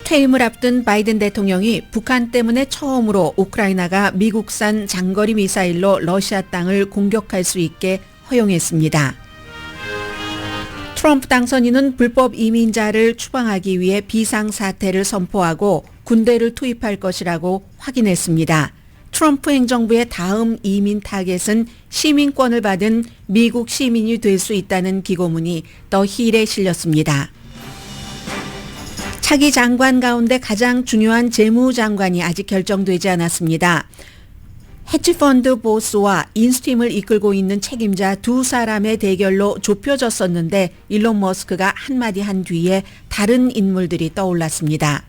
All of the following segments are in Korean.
퇴임을 앞둔 바이든 대통령이 북한 때문에 처음으로 우크라이나가 미국산 장거리 미사일로 러시아 땅을 공격할 수 있게 허용했습니다. 트럼프 당선인은 불법 이민자를 추방하기 위해 비상사태를 선포하고 군대를 투입할 것이라고 확인했습니다. 트럼프 행정부의 다음 이민 타겟은 시민권을 받은 미국 시민이 될 수 있다는 기고문이 더 힐에 실렸습니다. 차기 장관 가운데 가장 중요한 재무장관이 아직 결정되지 않았습니다. 헤지펀드 보스와 인스팀을 이끌고 있는 책임자 두 사람의 대결로 좁혀졌었는데 일론 머스크가 한마디 한 뒤에 다른 인물들이 떠올랐습니다.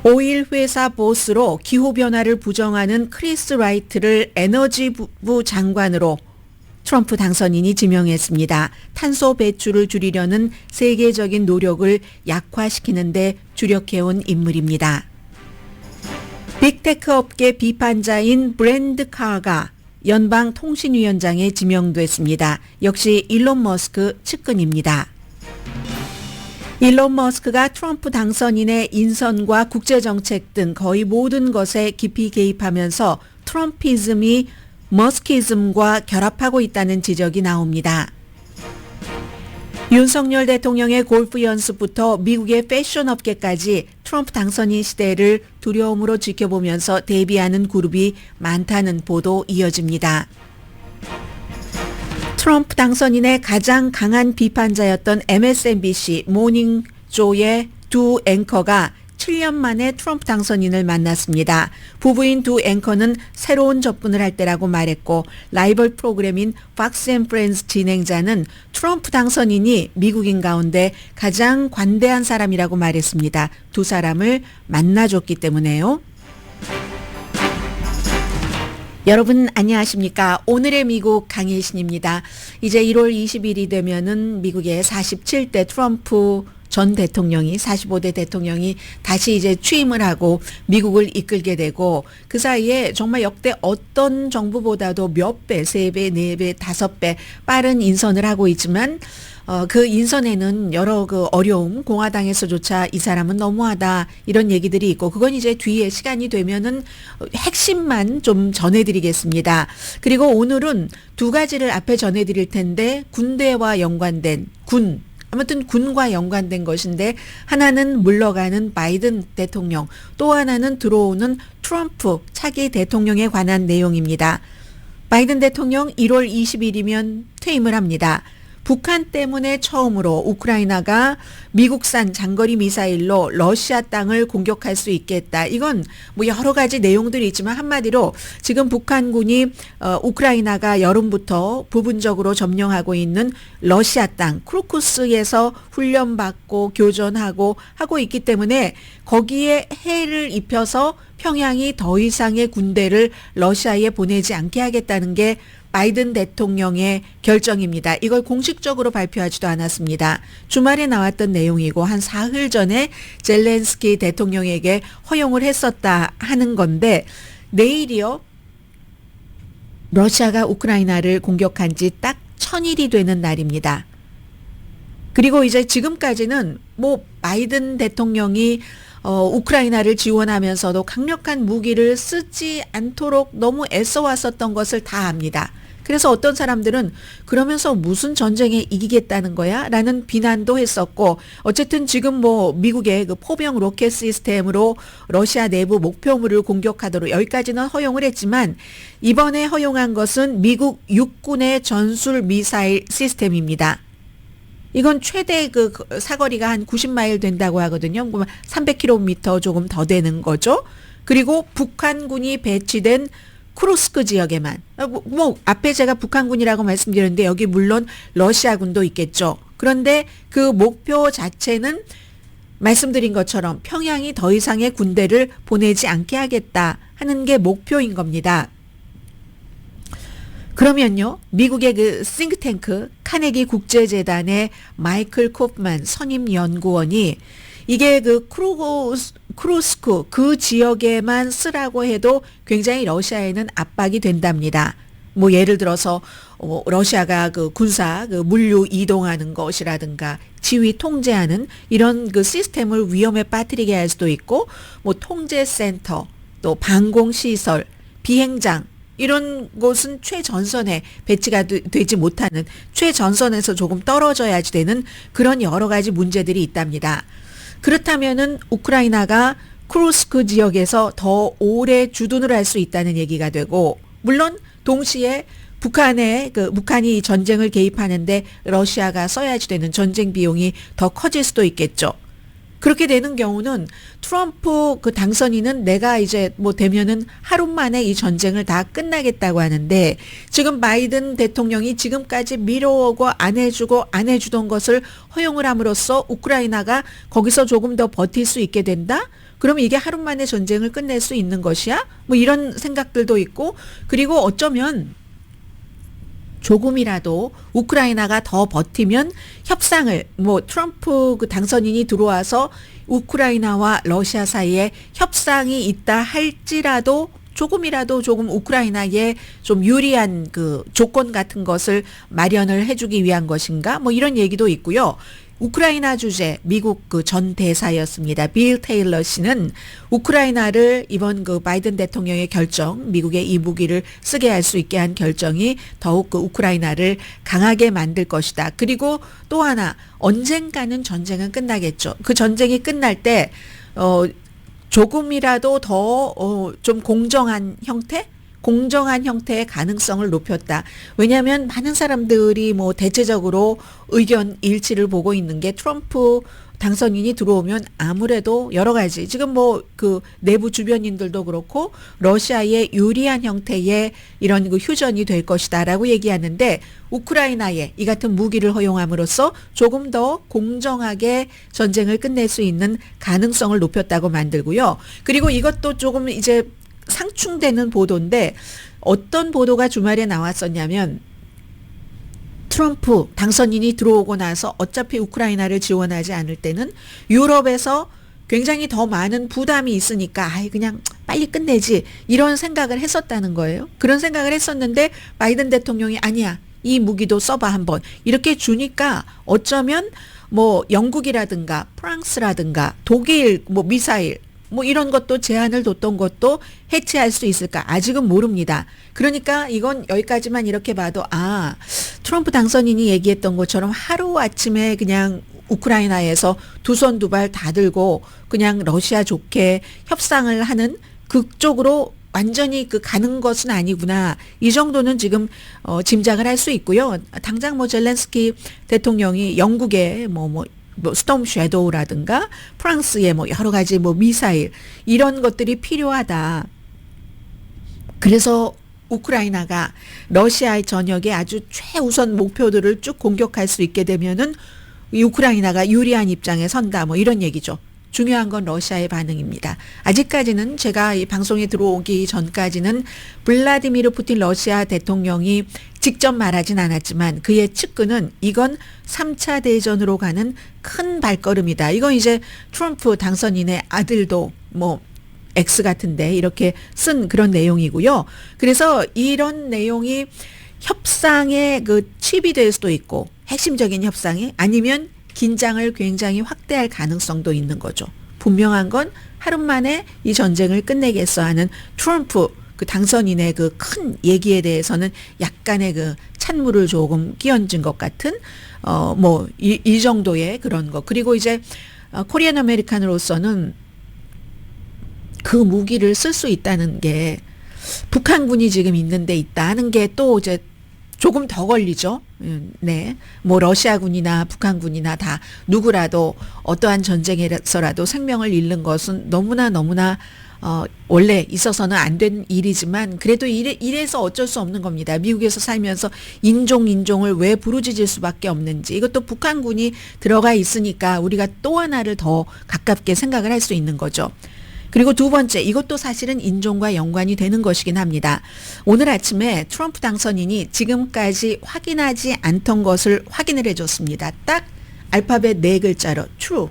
오일 회사 보스로 기후변화를 부정하는 크리스 라이트를 에너지부 장관으로 트럼프 당선인이 지명했습니다. 탄소 배출을 줄이려는 세계적인 노력을 약화시키는 데 주력해온 인물입니다. 빅테크 업계 비판자인 브랜드 카가 연방통신위원장에 지명됐습니다. 역시 일론 머스크 측근입니다. 일론 머스크가 트럼프 당선인의 인선과 국제정책 등 거의 모든 것에 깊이 개입하면서 트럼피즘이 머스키즘과 결합하고 있다는 지적이 나옵니다. 윤석열 대통령의 골프 연습부터 미국의 패션 업계까지 트럼프 당선인 시대를 두려움으로 지켜보면서 대비하는 그룹이 많다는 보도 이어집니다. 트럼프 당선인의 가장 강한 비판자였던 MSNBC 모닝조의 두 앵커가 7년 만에 트럼프 당선인을 만났습니다. 부부인 두 앵커는 새로운 접근을 할 때라고 말했고 라이벌 프로그램인 Fox & Friends 진행자는 트럼프 당선인이 미국인 가운데 가장 관대한 사람이라고 말했습니다. 두 사람을 만나줬기 때문에요. 여러분 안녕하십니까? 오늘의 미국 강혜신입니다. 이제 1월 20일이 되면은 미국의 47대 트럼프 전 대통령이 45대 대통령이 다시 이제 취임을 하고 미국을 이끌게 되고 그 사이에 정말 역대 어떤 정부보다도 몇 배, 3배, 4배, 5배 빠른 인선을 하고 있지만 그 인선에는 여러 그 어려움, 공화당에서조차 이 사람은 너무하다 이런 얘기들이 있고 그건 이제 뒤에 시간이 되면은 핵심만 좀 전해드리겠습니다. 그리고 오늘은 두 가지를 앞에 전해드릴 텐데 군대와 연관된 아무튼 군과 연관된 것인데 하나는 물러가는 바이든 대통령 또 하나는 들어오는 트럼프 차기 대통령에 관한 내용입니다. 바이든 대통령 1월 20일이면 퇴임을 합니다. 북한 때문에 처음으로 우크라이나가 미국산 장거리 미사일로 러시아 땅을 공격할 수 있겠다. 이건 뭐 여러 가지 내용들이 있지만 한마디로 지금 북한군이 우크라이나가 여름부터 부분적으로 점령하고 있는 러시아 땅 크루쿠스에서 훈련받고 교전하고 하고 있기 때문에 거기에 해를 입혀서 평양이 더 이상의 군대를 러시아에 보내지 않게 하겠다는 게 바이든 대통령의 결정입니다. 이걸 공식적으로 발표하지도 않았습니다. 주말에 나왔던 내용이고 한 사흘 전에 젤렌스키 대통령에게 허용을 했었다 하는 건데 내일이요. 러시아가 우크라이나를 공격한 지 딱 1000일이 되는 날입니다. 그리고 이제 지금까지는 뭐 바이든 대통령이 우크라이나를 지원하면서도 강력한 무기를 쓰지 않도록 너무 애써왔었던 것을 다 압니다. 그래서 어떤 사람들은 그러면서 무슨 전쟁에 이기겠다는 거야? 라는 비난도 했었고 어쨌든 지금 뭐 미국의 그 포병 로켓 시스템으로 러시아 내부 목표물을 공격하도록 여기까지는 허용을 했지만 이번에 허용한 것은 미국 육군의 전술 미사일 시스템입니다. 이건 최대 그 사거리가 한 90마일 된다고 하거든요. 300km 조금 더 되는 거죠. 그리고 북한군이 배치된 쿠르스크 지역에만 뭐 앞에 제가 북한군이라고 말씀드렸는데 여기 물론 러시아군도 있겠죠. 그런데 그 목표 자체는 말씀드린 것처럼 평양이 더 이상의 군대를 보내지 않게 하겠다 하는 게 목표인 겁니다. 그러면요, 미국의 그 싱크탱크 카네기 국제재단의 마이클 코프만 선임연구원이 이게 그 크루스크 그 지역에만 쓰라고 해도 굉장히 러시아에는 압박이 된답니다. 뭐 예를 들어서 러시아가 그 군사 그 물류 이동하는 것이라든가 지휘 통제하는 이런 그 시스템을 위험에 빠뜨리게 할 수도 있고, 뭐 통제센터, 또 방공시설, 비행장 이런 곳은 최전선에 배치가 되지 못하는, 최전선에서 조금 떨어져야지 되는 그런 여러 가지 문제들이 있답니다. 그렇다면은 우크라이나가 쿠르스크 지역에서 더 오래 주둔을 할 수 있다는 얘기가 되고, 물론 동시에 북한이 전쟁을 개입하는데 러시아가 써야지 되는 전쟁 비용이 더 커질 수도 있겠죠. 그렇게 되는 경우는 트럼프 그 당선인은 내가 이제 뭐 되면은 하루 만에 이 전쟁을 다 끝나겠다고 하는데, 지금 바이든 대통령이 지금까지 미뤄오고 안 해주던 것을 허용을 함으로써 우크라이나가 거기서 조금 더 버틸 수 있게 된다? 그러면 이게 하루 만에 전쟁을 끝낼 수 있는 것이야? 뭐 이런 생각들도 있고, 그리고 어쩌면 조금이라도 우크라이나가 더 버티면 협상을, 뭐 트럼프 그 당선인이 들어와서 우크라이나와 러시아 사이에 협상이 있다 할지라도 조금이라도 조금 우크라이나에 좀 유리한 그 조건 같은 것을 마련을 해주기 위한 것인가? 뭐 이런 얘기도 있고요. 우크라이나 주재 미국 그 전 대사였습니다. 빌 테일러 씨는 우크라이나를 이번 그 바이든 대통령의 결정, 미국의 이 무기를 쓰게 할 수 있게 한 결정이 더욱 그 우크라이나를 강하게 만들 것이다. 그리고 또 하나, 언젠가는 전쟁은 끝나겠죠. 그 전쟁이 끝날 때 조금이라도 더 좀 공정한 형태의 가능성을 높였다. 왜냐하면 많은 사람들이 뭐 대체적으로 의견 일치를 보고 있는 게, 트럼프 당선인이 들어오면 아무래도 여러 가지 지금 뭐 그 내부 주변인들도 그렇고 러시아의 유리한 형태의 이런 그 휴전이 될 것이다라고 얘기하는데, 우크라이나에 이 같은 무기를 허용함으로써 조금 더 공정하게 전쟁을 끝낼 수 있는 가능성을 높였다고 만들고요. 그리고 이것도 조금 이제 상충되는 보도인데, 어떤 보도가 주말에 나왔었냐면, 트럼프 당선인이 들어오고 나서 어차피 우크라이나를 지원하지 않을 때는 유럽에서 굉장히 더 많은 부담이 있으니까 그냥 빨리 끝내지, 이런 생각을 했었다는 거예요. 그런 생각을 했었는데 바이든 대통령이 아니야, 이 무기도 써봐 한번 이렇게 주니까 어쩌면 뭐 영국이라든가 프랑스라든가 독일 뭐 미사일 뭐 이런 것도 제한을 뒀던 것도 해체할 수 있을까? 아직은 모릅니다. 그러니까 이건 여기까지만 이렇게 봐도 트럼프 당선인이 얘기했던 것처럼 하루아침에 그냥 우크라이나에서 두 손 두 발 다 들고 그냥 러시아 좋게 협상을 하는 그쪽으로 완전히 가는 것은 아니구나. 이 정도는 지금 짐작을 할 수 있고요. 당장 뭐 젤렌스키 대통령이 영국의 뭐 스톰 섀도우라든가 프랑스의 뭐 여러 가지 뭐 미사일 이런 것들이 필요하다. 그래서 우크라이나가 러시아의 전역에 아주 최우선 목표들을 쭉 공격할 수 있게 되면은 우크라이나가 유리한 입장에 선다. 뭐 이런 얘기죠. 중요한 건 러시아의 반응입니다. 아직까지는 제가 이 방송에 들어오기 전까지는 블라디미르 푸틴 러시아 대통령이 직접 말하진 않았지만 그의 측근은 이건 3차 대전으로 가는 큰 발걸음이다. 이건 이제 트럼프 당선인의 아들도 뭐 X 같은데 이렇게 쓴 그런 내용이고요. 그래서 이런 내용이 협상의 칩이 될 수도 있고 핵심적인 협상이 아니면 긴장을 굉장히 확대할 가능성도 있는 거죠. 분명한 건 하루 만에 이 전쟁을 끝내겠어 하는 트럼프 당선인의 큰 얘기에 대해서는 약간의 찬물을 조금 끼얹은 것 같은 이 정도의 그런 거. 그리고 이제 코리안 아메리칸으로서는 그 무기를 쓸 수 있다는 게 북한군이 지금 있는데 있다는 게 또 이제 조금 더 걸리죠. 네. 뭐 러시아군이나 북한군이나 다 누구라도 어떠한 전쟁에서라도 생명을 잃는 것은 너무나 원래 있어서는 안 된 일이지만 그래도 이래서 어쩔 수 없는 겁니다. 미국에서 살면서 인종을 왜 부르짖을 수밖에 없는지, 이것도 북한군이 들어가 있으니까 우리가 또 하나를 더 가깝게 생각을 할 수 있는 거죠. 그리고 두 번째, 이것도 사실은 인종과 연관이 되는 것이긴 합니다. 오늘 아침에 트럼프 당선인이 지금까지 확인하지 않던 것을 확인을 해줬습니다. 딱 알파벳 4글자로 true.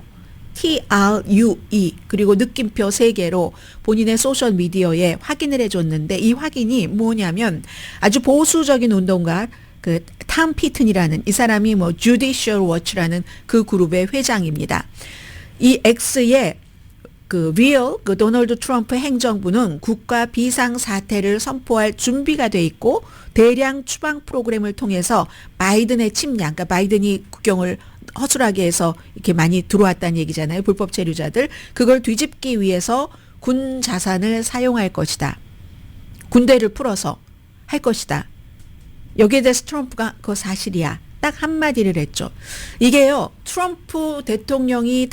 TRUE 그리고 느낌표 3개로 본인의 소셜미디어에 확인을 해줬는데 이 확인이 뭐냐면 아주 보수적인 운동가 그 탐 피튼이라는 이 사람이 뭐 Judicial Watch라는 그 그룹의 회장입니다. 이 X의 그 리얼 그 도널드 트럼프 행정부는 국가 비상 사태를 선포할 준비가 돼 있고 대량 추방 프로그램을 통해서 바이든의 침략, 그러니까 바이든이 국경을 허술하게 해서 이렇게 많이 들어왔다는 얘기잖아요. 불법 체류자들. 그걸 뒤집기 위해서 군 자산을 사용할 것이다. 군대를 풀어서 할 것이다. 여기에 대해서 트럼프가 그거 사실이야. 딱 한마디를 했죠. 이게요, 트럼프 대통령이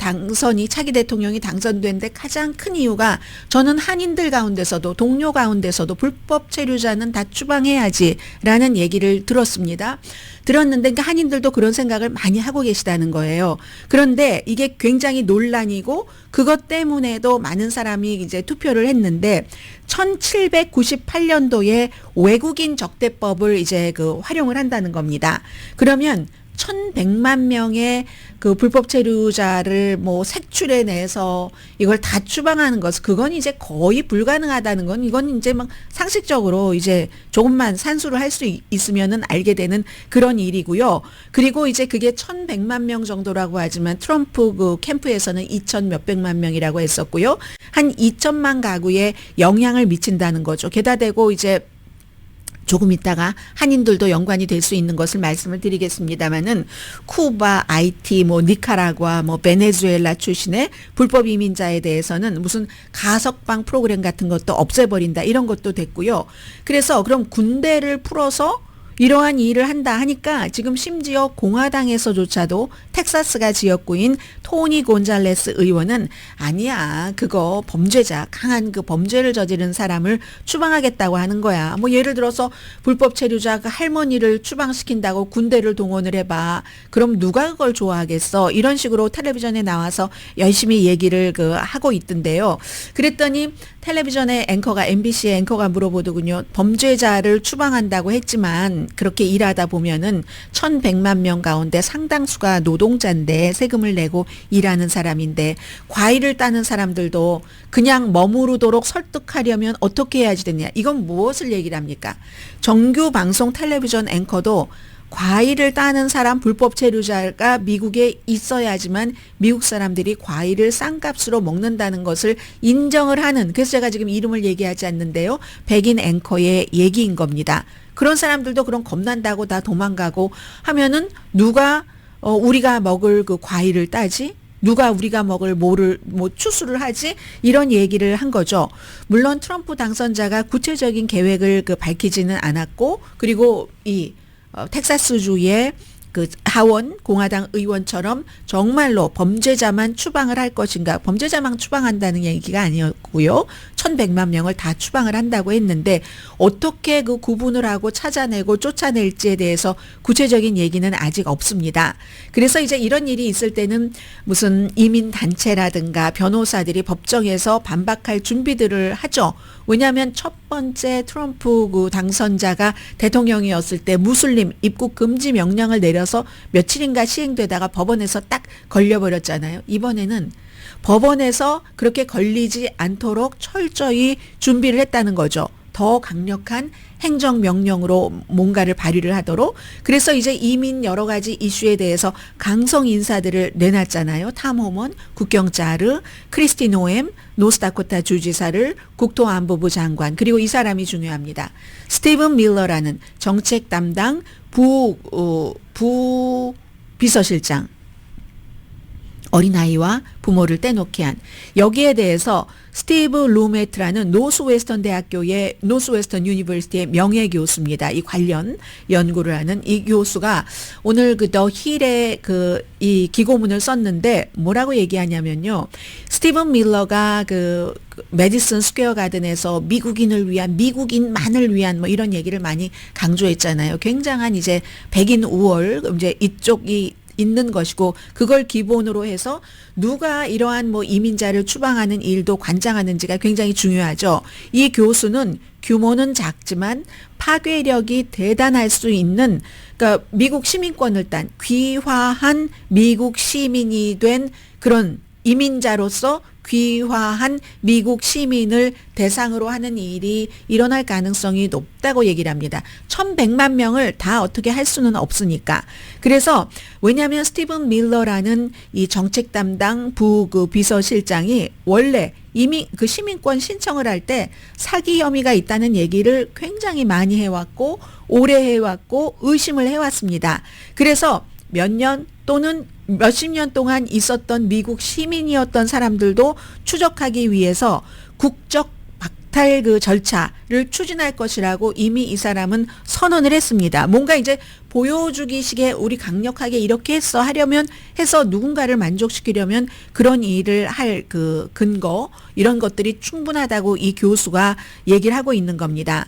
차기 대통령이 당선된 데 가장 큰 이유가 저는 한인들 가운데서도 동료 가운데서도 불법 체류자는 다 추방해야지 라는 얘기를 들었습니다. 들었는데 그러니까 한인들도 그런 생각을 많이 하고 계시다는 거예요. 그런데 이게 굉장히 논란이고 그것 때문에도 많은 사람이 이제 투표를 했는데 1798년도에 외국인 적대법을 이제 그 활용을 한다는 겁니다. 그러면 1100만 명의 그 불법 체류자를 뭐 색출해내서 이걸 다 추방하는 것, 그건 이제 거의 불가능하다는 건 이건 이제 막 상식적으로 이제 조금만 산수를 할 수 있으면은 알게 되는 그런 일이고요. 그리고 이제 그게 1100만 명 정도라고 하지만 트럼프 그 캠프에서는 2000 몇백만 명이라고 했었고요. 한 2000만 가구에 영향을 미친다는 거죠. 게다 대고 이제 조금 있다가 한인들도 연관이 될 수 있는 것을 말씀을 드리겠습니다마는 쿠바, 아이티, 뭐 니카라과, 뭐 베네수엘라 출신의 불법 이민자에 대해서는 무슨 가석방 프로그램 같은 것도 없애버린다 이런 것도 됐고요. 그래서 그럼 군대를 풀어서 이러한 일을 한다 하니까 지금 심지어 공화당에서조차도 텍사스가 지역구인 토니 곤잘레스 의원은 아니야 그거 범죄자 강한 그 범죄를 저지른 사람을 추방하겠다고 하는 거야. 뭐 예를 들어서 불법 체류자 그 할머니를 추방시킨다고 군대를 동원을 해봐. 그럼 누가 그걸 좋아하겠어? 이런 식으로 텔레비전에 나와서 열심히 얘기를 그 하고 있던데요. 그랬더니 텔레비전의 앵커가 MBC의 앵커가 물어보더군요. 범죄자를 추방한다고 했지만 그렇게 일하다 보면은 1100만 명 가운데 상당수가 노동자인데 세금을 내고 일하는 사람인데 과일을 따는 사람들도 그냥 머무르도록 설득하려면 어떻게 해야지 되냐. 이건 무엇을 얘기를 합니까? 정규 방송 텔레비전 앵커도 과일을 따는 사람 불법 체류자가 미국에 있어야지만 미국 사람들이 과일을 싼 값으로 먹는다는 것을 인정을 하는, 그래서 제가 지금 이름을 얘기하지 않는데요. 백인 앵커의 얘기인 겁니다. 그런 사람들도 그럼 겁난다고 다 도망가고 하면은 누가 우리가 먹을 그 과일을 따지? 누가 우리가 먹을 뭐를 추수를 하지? 이런 얘기를 한 거죠. 물론 트럼프 당선자가 구체적인 계획을 그 밝히지는 않았고, 그리고 이 텍사스주의 그 하원 공화당 의원처럼 정말로 범죄자만 추방을 할 것인가, 범죄자만 추방한다는 얘기가 아니었고요. 1100만 명을 다 추방을 한다고 했는데 어떻게 그 구분을 하고 찾아내고 쫓아낼지에 대해서 구체적인 얘기는 아직 없습니다. 그래서 이제 이런 일이 있을 때는 무슨 이민단체라든가 변호사들이 법정에서 반박할 준비들을 하죠. 왜냐하면 첫 번째 트럼프 그 당선자가 대통령이었을 때 무슬림 입국 금지 명령을 내려서 며칠인가 시행되다가 법원에서 딱 걸려버렸잖아요. 이번에는 법원에서 그렇게 걸리지 않도록 철저히 준비를 했다는 거죠. 더 강력한 행정명령으로 뭔가를 발휘를 하도록. 그래서 이제 이민 여러 가지 이슈에 대해서 강성 인사들을 내놨잖아요. 탐 호먼, 국경자르, 크리스티 노엠, 노스다코타 주지사를 국토안보부 장관, 그리고 이 사람이 중요합니다. 스티븐 밀러라는 정책 담당 비서실장. 어린아이와 부모를 떼놓게 한, 여기에 대해서 스티브 루메트라는 노스웨스턴 대학교의 노스웨스턴 유니버시티의 명예교수입니다. 이 관련 연구를 하는 이 교수가 오늘 그 더 힐의 그 이 기고문을 썼는데 뭐라고 얘기하냐면요. 스티븐 밀러가 그 메디슨 스퀘어 가든에서 미국인을 위한, 미국인만을 위한 뭐 이런 얘기를 많이 강조했잖아요. 굉장한 이제 백인 우월, 이제 이쪽이 있는 것이고, 그걸 기본으로 해서 누가 이러한 뭐 이민자를 추방하는 일도 관장하는지가 굉장히 중요하죠. 이 교수는 규모는 작지만 파괴력이 대단할 수 있는, 그러니까 미국 시민권을 딴 귀화한 미국 시민이 된 그런 이민자로서 귀화한 미국 시민을 대상으로 하는 일이 일어날 가능성이 높다고 얘기를 합니다. 1,100만 명을 다 어떻게 할 수는 없으니까. 그래서 왜냐하면 스티븐 밀러라는 이 정책 담당 그 비서실장이 원래 이미 그 시민권 신청을 할 때 사기 혐의가 있다는 얘기를 굉장히 많이 해왔고 오래 해왔고 의심을 해왔습니다. 그래서 몇 년 또는 몇십 년 동안 있었던 미국 시민이었던 사람들도 추적하기 위해서 국적 박탈 그 절차를 추진할 것이라고 이미 이 사람은 선언을 했습니다. 뭔가 이제 보여주기식의 우리 강력하게 이렇게 했어 하려면 해서 누군가를 만족시키려면 그런 일을 할 그 근거 이런 것들이 충분하다고 이 교수가 얘기를 하고 있는 겁니다.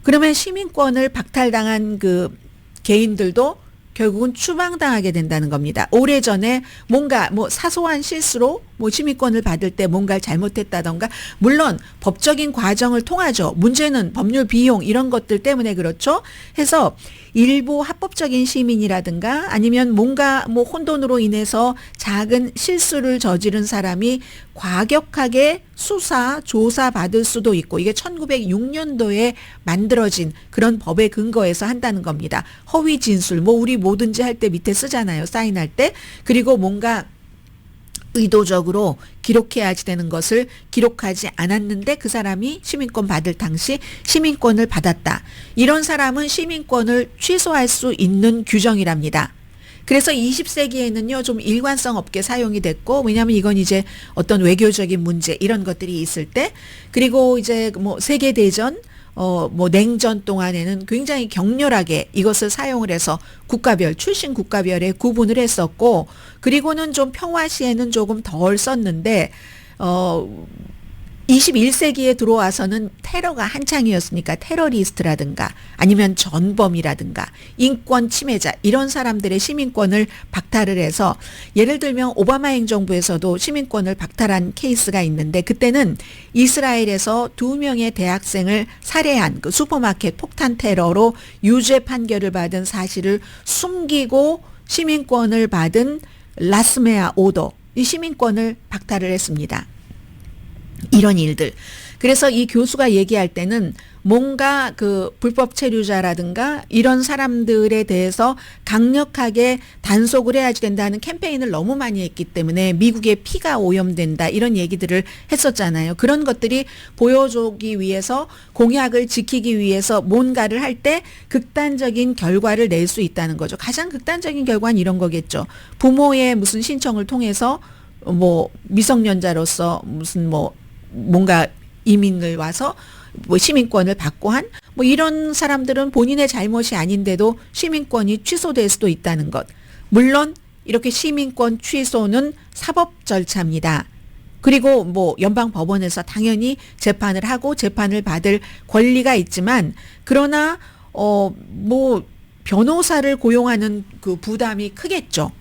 그러면 시민권을 박탈당한 그 개인들도 결국은 추방당하게 된다는 겁니다. 오래전에 뭔가 뭐 사소한 실수로 뭐 시민권을 받을 때 뭔가를 잘못했다던가 물론 법적인 과정을 통하죠. 문제는 법률 비용 이런 것들 때문에 그렇죠. 해서 일부 합법적인 시민이라든가 아니면 뭔가 뭐 혼돈으로 인해서 작은 실수를 저지른 사람이 과격하게 수사, 조사 받을 수도 있고 이게 1906년도에 만들어진 그런 법의 근거에서 한다는 겁니다. 허위 진술, 뭐 우리 뭐든지 할 때 밑에 쓰잖아요. 사인할 때. 그리고 뭔가 의도적으로 기록해야지 되는 것을 기록하지 않았는데 그 사람이 시민권 받을 당시 시민권을 받았다. 이런 사람은 시민권을 취소할 수 있는 규정이랍니다. 그래서 20세기에는요, 좀 일관성 없게 사용이 됐고, 왜냐하면 이건 이제 어떤 외교적인 문제, 이런 것들이 있을 때, 그리고 이제 뭐 세계대전, 뭐 냉전 동안에는 굉장히 격렬하게 이것을 사용을 해서 국가별, 출신 국가별에 구분을 했었고, 그리고는 좀 평화 시에는 조금 덜 썼는데, 21세기에 들어와서는 테러가 한창이었으니까 테러리스트라든가 아니면 전범이라든가 인권 침해자 이런 사람들의 시민권을 박탈을 해서 예를 들면 오바마 행정부에서도 시민권을 박탈한 케이스가 있는데 그때는 이스라엘에서 2명의 대학생을 살해한 그 슈퍼마켓 폭탄 테러로 유죄 판결을 받은 사실을 숨기고 시민권을 받은 라스메아 오더 이 시민권을 박탈을 했습니다. 이런 일들. 그래서 이 교수가 얘기할 때는 뭔가 그 불법 체류자라든가 이런 사람들에 대해서 강력하게 단속을 해야지 된다는 캠페인을 너무 많이 했기 때문에 미국의 피가 오염된다 이런 얘기들을 했었잖아요. 그런 것들이 보여주기 위해서 공약을 지키기 위해서 뭔가를 할 때 극단적인 결과를 낼 수 있다는 거죠. 가장 극단적인 결과는 이런 거겠죠. 부모의 무슨 신청을 통해서 뭐 미성년자로서 무슨 뭐 뭔가 이민을 와서 뭐 시민권을 받고 한 뭐 이런 사람들은 본인의 잘못이 아닌데도 시민권이 취소될 수도 있다는 것. 물론 이렇게 시민권 취소는 사법 절차입니다. 그리고 뭐 연방 법원에서 당연히 재판을 하고 재판을 받을 권리가 있지만 그러나 뭐 변호사를 고용하는 그 부담이 크겠죠.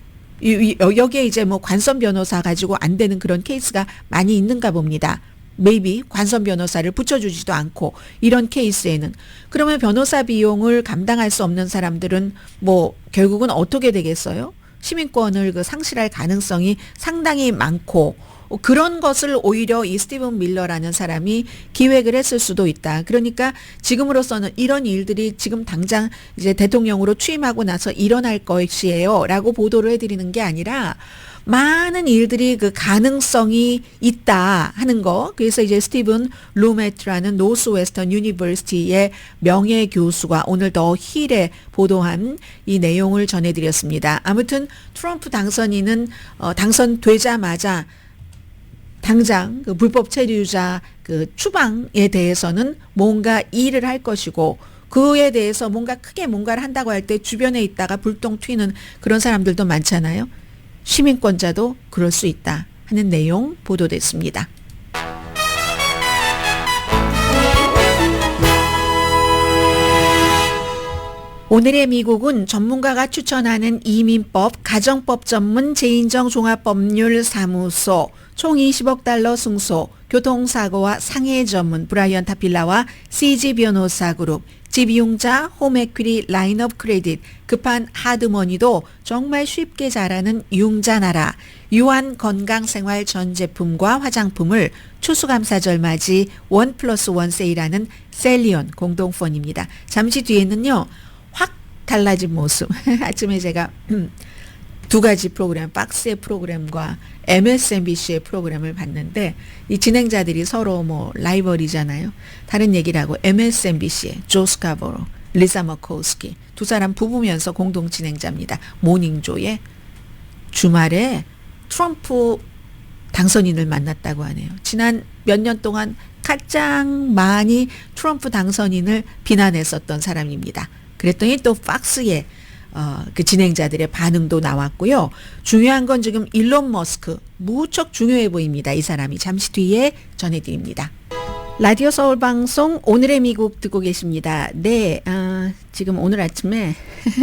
여기에 이제 뭐 관선 변호사 가지고 안 되는 그런 케이스가 많이 있는가 봅니다. maybe 관선 변호사를 붙여주지도 않고 이런 케이스에는 그러면 변호사 비용을 감당할 수 없는 사람들은 뭐 결국은 어떻게 되겠어요? 시민권을 그 상실할 가능성이 상당히 많고 그런 것을 오히려 이 스티븐 밀러라는 사람이 기획을 했을 수도 있다. 그러니까 지금으로서는 이런 일들이 지금 당장 이제 대통령으로 취임하고 나서 일어날 것이에요. 라고 보도를 해드리는 게 아니라 많은 일들이 그 가능성이 있다 하는 거. 그래서 이제 스티븐 루메트라는 노스웨스턴 유니버시티의 명예 교수가 오늘 더 힐에 보도한 이 내용을 전해드렸습니다. 아무튼 트럼프 당선인은 당선되자마자 당장 그 불법 체류자 그 추방에 대해서는 뭔가 일을 할 것이고 그에 대해서 뭔가 크게 뭔가를 한다고 할 때 주변에 있다가 불똥 튀는 그런 사람들도 많잖아요. 시민권자도 그럴 수 있다 하는 내용 보도됐습니다. 오늘의 미국은 전문가가 추천하는 이민법, 가정법 전문 재인정 종합법률사무소, 총 20억 달러 승소, 교통사고와 상해 전문 브라이언 타필라와 CG 변호사 그룹, 집이용자, 홈에퀴리, 라인업 크레딧, 급한 하드머니도 정말 쉽게 자라는 융자나라, 유한 건강생활 전 제품과 화장품을 추수감사절 맞이 1+1 세일하는 셀리온 공동펀입니다. 잠시 뒤에는요. 확 달라진 모습. 아침에 제가 두 가지 프로그램, 박스의 프로그램과 MSNBC의 프로그램을 봤는데 이 진행자들이 서로 뭐 라이벌이잖아요. 다른 얘기를 하고 MSNBC의 조 스카보로, 리사 머코우스키 두 사람 부부면서 공동 진행자입니다. 모닝조의 주말에 트럼프 당선인을 만났다고 하네요. 지난 몇 년 동안 가장 많이 트럼프 당선인을 비난했었던 사람입니다. 그랬더니 또 박스의 그 진행자들의 반응도 나왔고요. 중요한 건 지금 일론 머스크 무척 중요해 보입니다. 이 사람이 잠시 뒤에 전해드립니다. 라디오 서울 방송 오늘의 미국 듣고 계십니다. 네, 지금 오늘 아침에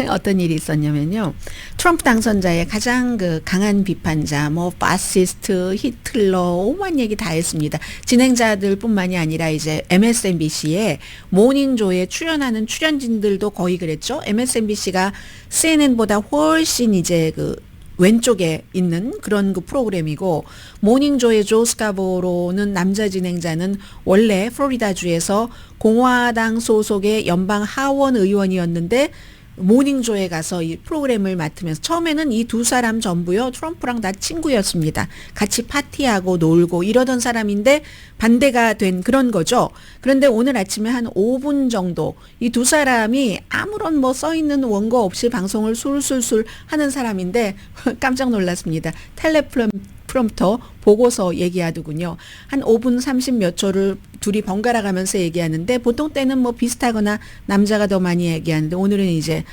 어떤 일이 있었냐면요. 트럼프 당선자의 가장 그 강한 비판자, 뭐 파시스트, 히틀러, 오만 얘기 다 했습니다. 진행자들뿐만이 아니라 이제 MSNBC의 모닝조에 출연하는 출연진들도 거의 그랬죠. MSNBC가 CNN보다 훨씬 이제 그 왼쪽에 있는 그런 그 프로그램이고 모닝조의 조 스카보로는 남자 진행자는 원래 플로리다주에서 공화당 소속의 연방 하원 의원이었는데 모닝조에 가서 이 프로그램을 맡으면서 처음에는 이 두 사람 전부요 트럼프랑 다 친구였습니다. 같이 파티하고 놀고 이러던 사람인데 반대가 된 그런 거죠. 그런데 오늘 아침에 한 5분 정도 이 두 사람이 아무런 뭐 써있는 원고 없이 방송을 술술술 하는 사람인데 깜짝 놀랐습니다. 텔레프롬프터 보고서 얘기하더군요. 한 5분 30 몇 초를 둘이 번갈아 가면서 얘기하는데 보통 때는 뭐 비슷하거나 남자가 더 많이 얘기하는데 오늘은 이제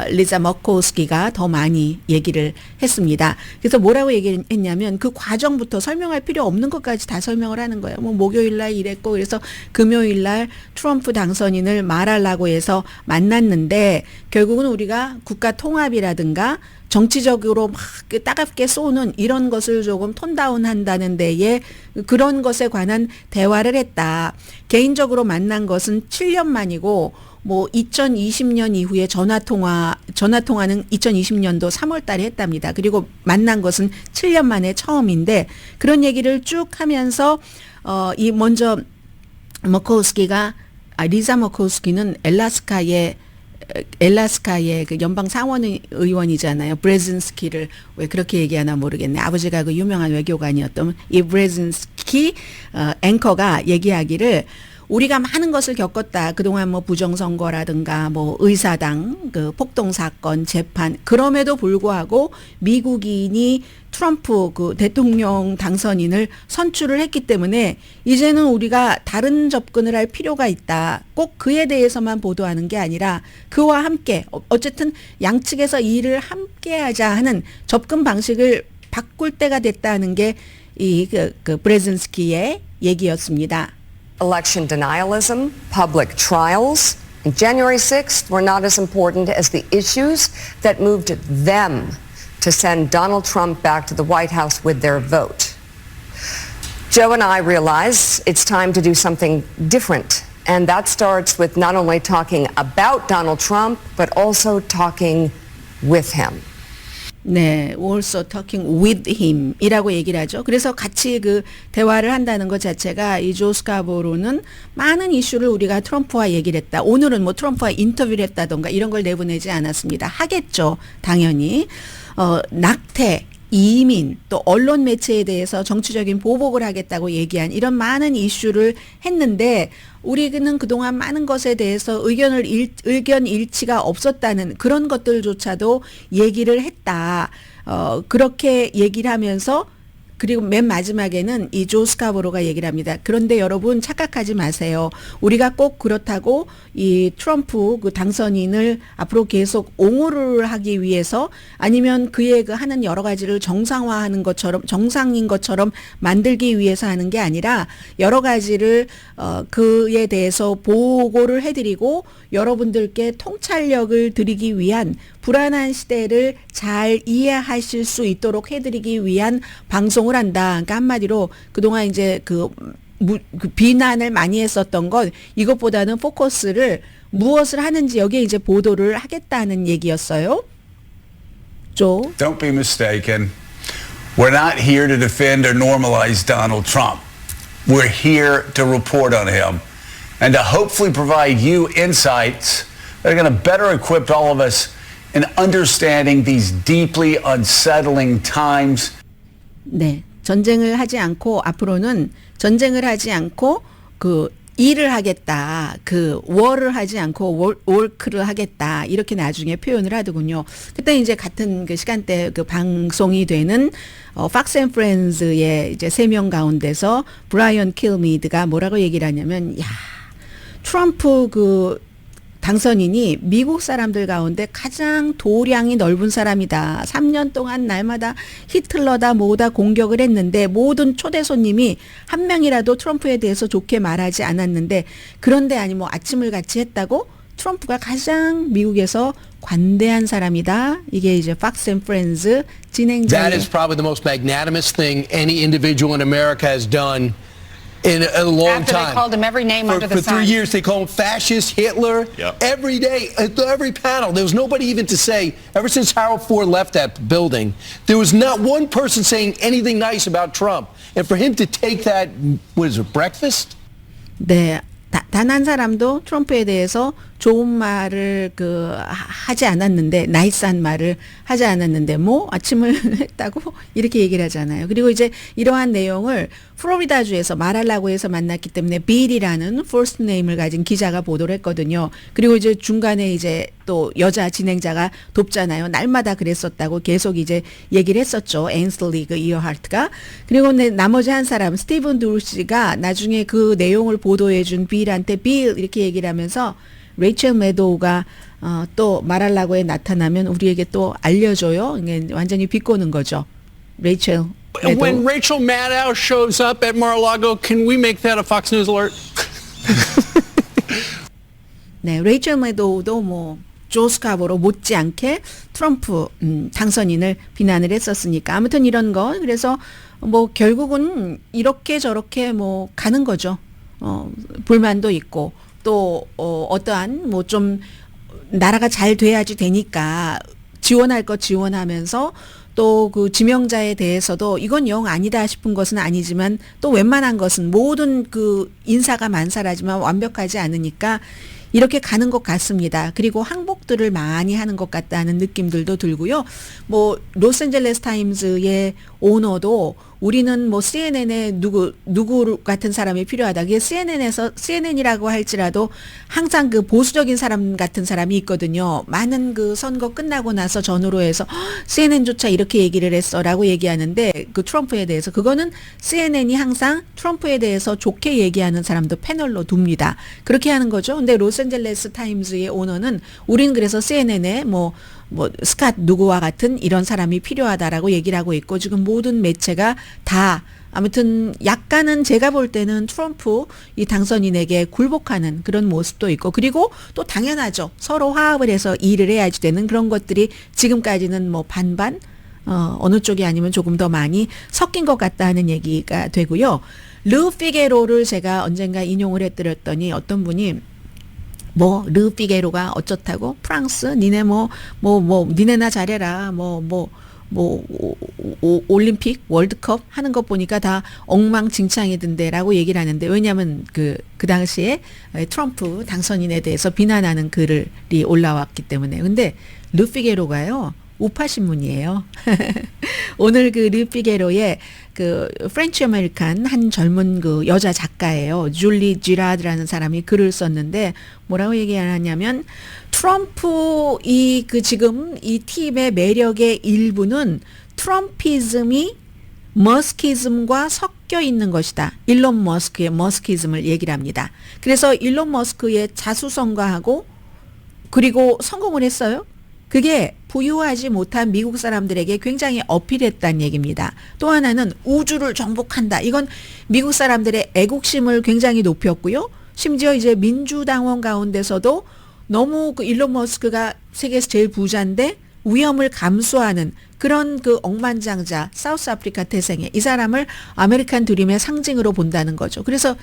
리사 머코우스키가 더 많이 얘기를 했습니다. 그래서 뭐라고 얘기했냐면 그 과정부터 설명할 필요 없는 것까지 다 설명을 하는 거예요. 뭐 목요일 날 이랬고 그래서 금요일 날 트럼프 당선인을 말하려고 해서 만났는데 결국은 우리가 국가 통합이라든가 정치적으로 막 따갑게 쏘는 이런 것을 조금 톤다운 한다는 데에 그런 것에 관한 대화를 했다. 개인적으로 만난 것은 7년 만이고 뭐 2020년 이후에 전화통화는 2020년도 3월 달에 했답니다. 그리고 만난 것은 7년 만에 처음인데 그런 얘기를 쭉 하면서 이 먼저 리사 머코우스키는 엘라스카의 그 연방 상원 의원이잖아요. 브레진스키를 왜 그렇게 얘기하나 모르겠네. 아버지가 그 유명한 외교관이었던 이 브레진스키 앵커가 얘기하기를 우리가 많은 것을 겪었다. 그동안 뭐 부정선거라든가 뭐 의사당 그 폭동 사건 재판 그럼에도 불구하고 미국인이 트럼프 그 대통령 당선인을 선출을 했기 때문에 이제는 우리가 다른 접근을 할 필요가 있다. 꼭 그에 대해서만 보도하는 게 아니라 그와 함께 어쨌든 양측에서 일을 함께 하자 하는 접근 방식을 바꿀 때가 됐다는 게 이 그 브레진스키의 얘기였습니다. Election denialism, public trials, and January 6th were not as important as the issues that moved them to send Donald Trump back to the White House with their vote. Joe and I realize it's time to do something different, and that starts with not only talking about Donald Trump, but also talking with him. 네, also talking with him 이라고 얘기를 하죠. 그래서 같이 그 대화를 한다는 것 자체가 이 조 스카보로는 많은 이슈를 우리가 트럼프와 얘기를 했다. 오늘은 뭐 트럼프와 인터뷰를 했다던가 이런 걸 내보내지 않았습니다. 하겠죠. 당연히. 낙태, 이민, 또 언론 매체에 대해서 정치적인 보복을 하겠다고 얘기한 이런 많은 이슈를 했는데 우리는 그동안 많은 것에 대해서 의견 일치가 없었다는 그런 것들조차도 얘기를 했다. 그렇게 얘기를 하면서 그리고 맨 마지막에는 이 조 스카보로가 얘기를 합니다. 그런데 여러분 착각하지 마세요. 우리가 꼭 그렇다고 이 트럼프 그 당선인을 앞으로 계속 옹호를 하기 위해서 아니면 그의 그 하는 여러 가지를 정상화하는 것처럼 정상인 것처럼 만들기 위해서 하는 게 아니라 여러 가지를 그에 대해서 보고를 해드리고 여러분들께 통찰력을 드리기 위한 불안한 시대를 잘 이해하실 수 있도록 해드리기 위한 방송을 한다. 그러니까 한마디로 그동안 이제 그 그 비난을 많이 했었던 건 이것보다는 포커스를 무엇을 하는지 여기에 이제 보도를 하겠다는 얘기였어요. 조. Don't be mistaken. We're not here to defend or normalize Donald Trump. We're here to report on him and to hopefully provide you insights that are going to better equip all of us in understanding these deeply unsettling times. 네. 전쟁을 하지 않고 앞으로는 전쟁을 하지 않고 그 일을 하겠다. 그 월을 하지 않고 월크를 하겠다. 이렇게 나중에 표현을 하더군요. 그때 이제 같은 그 시간대 그 방송이 되는 Fox and Friends의 이제 3명 가운데서 브라이언 킬미드가 뭐라고 얘기를 하냐면 야, 트럼프 그 당선인이 미국 사람들 가운데 가장 도량이 넓은 사람이다. 3년 동안 날마다 히틀러다 뭐다 공격을 했는데 모든 초대 손님이 한 명이라도 트럼프에 대해서 좋게 말하지 않았는데 그런데 아니 뭐 아침을 같이 했다고 트럼프가 가장 미국에서 관대한 사람이다. 이게 이제 Fox and Friends 진행자. That is probably the most magnanimous thing any individual in America has done in a long After time. they called him every name under the For sun. 3 years, they call him fascist, Hitler. Yep. Every day, at every panel, there was nobody even to say, ever since Harold Ford left that building, there was not one person saying anything nice about Trump. And for him to take that, what is it, breakfast? 네. 단 한 사람도 트럼프에 대해서 좋은 말을 하지 않았는데 나이스한 말을 하지 않았는데 뭐 아침을 했다고 이렇게 얘기를 하잖아요. 그리고 이제 이러한 내용을 플로리다주에서 마랄라고에서 만났기 때문에 빌이라는 first name을 가진 기자가 보도를 했거든요. 그리고 이제 중간에 이제 또 여자 진행자가 돕잖아요. 날마다 그랬었다고 계속 이제 얘기를 했었죠. 앤슬리 그 이어하트가. 그리고 나머지 한 사람 스티븐 두루시가 나중에 그 내용을 보도해 준 빌한테 빌 이렇게 얘기를 하면서 레이첼 매도우가 또 마랄라고에 나타나면 우리에게 또 알려줘요. 이게 완전히 비꼬는 거죠. 레이첼 매도우. When Rachel Maddow shows up at Mar-a-Lago, can we make that a Fox News alert? 네, 레이첼 매도우도 뭐 조스카보로 못지않게 트럼프 당선인을 비난을 했었으니까 아무튼 이런 거 그래서 뭐 결국은 이렇게 저렇게 뭐 가는 거죠. 불만도 있고 또 어떠한 뭐 좀 나라가 잘 돼야지 되니까 지원할 거 지원하면서 또 그 지명자에 대해서도 이건 영 아니다 싶은 것은 아니지만 또 웬만한 것은 모든 그 인사가 만사라지만 완벽하지 않으니까 이렇게 가는 것 같습니다. 그리고 항복들을 많이 하는 것 같다는 느낌들도 들고요. 뭐 로스앤젤레스 타임즈의 오너도 우리는 뭐 CNN에 누구 같은 사람이 필요하다. 그게 CNN이라고 할지라도 항상 그 보수적인 사람 같은 사람이 있거든요. 많은 그 선거 끝나고 나서 전후로 해서 CNN조차 이렇게 얘기를 했어라고 얘기하는데 그 트럼프에 대해서 그거는 CNN이 항상 트럼프에 대해서 좋게 얘기하는 사람도 패널로 둡니다. 그렇게 하는 거죠. 근데 로스앤젤레스 타임즈의 오너는 우린 그래서 CNN에 뭐 스캇 누구와 같은 이런 사람이 필요하다라고 얘기를 하고 있고 지금 모든 매체가 다 아무튼 약간은 제가 볼 때는 트럼프 이 당선인에게 굴복하는 그런 모습도 있고 그리고 또 당연하죠. 서로 화합을 해서 일을 해야지 되는 그런 것들이 지금까지는 뭐 반반 어느 쪽이 아니면 조금 더 많이 섞인 것 같다는 얘기가 되고요. 르 피게로를 제가 언젠가 인용을 해드렸더니 어떤 분이 르 피게로가 어쩌다고 프랑스 니네 니네나 잘해라 올림픽 월드컵 하는 거 보니까 다 엉망진창이던데라고 얘기를 하는데 왜냐하면 그 당시에 트럼프 당선인에 대해서 비난하는 글이 올라왔기 때문에 근데 르 피게로가요 우파 신문이에요. 오늘 그 르 피게로의 그 프렌치 아메리칸 한 젊은 그 여자 작가예요. 줄리 지라드라는 사람이 글을 썼는데 뭐라고 얘기하냐면 트럼프 지금 이 팀의 매력의 일부는 트럼피즘이 머스키즘과 섞여 있는 것이다. 일론 머스크의 머스키즘을 얘기를 합니다. 그래서 일론 머스크의 자수성가하고 그리고 성공을 했어요. 그게 부유하지 못한 미국 사람들에게 굉장히 어필했다는 얘기입니다. 또 하나는 우주를 정복한다. 이건 미국 사람들의 애국심을 굉장히 높였고요. 심지어 이제 민주당원 가운데서도 너무 그 일론 머스크가 세계에서 제일 부자인데 위험을 감수하는 그런 그 억만장자 사우스 아프리카 태생의 이 사람을 아메리칸 드림의 상징으로 본다는 거죠. 그래서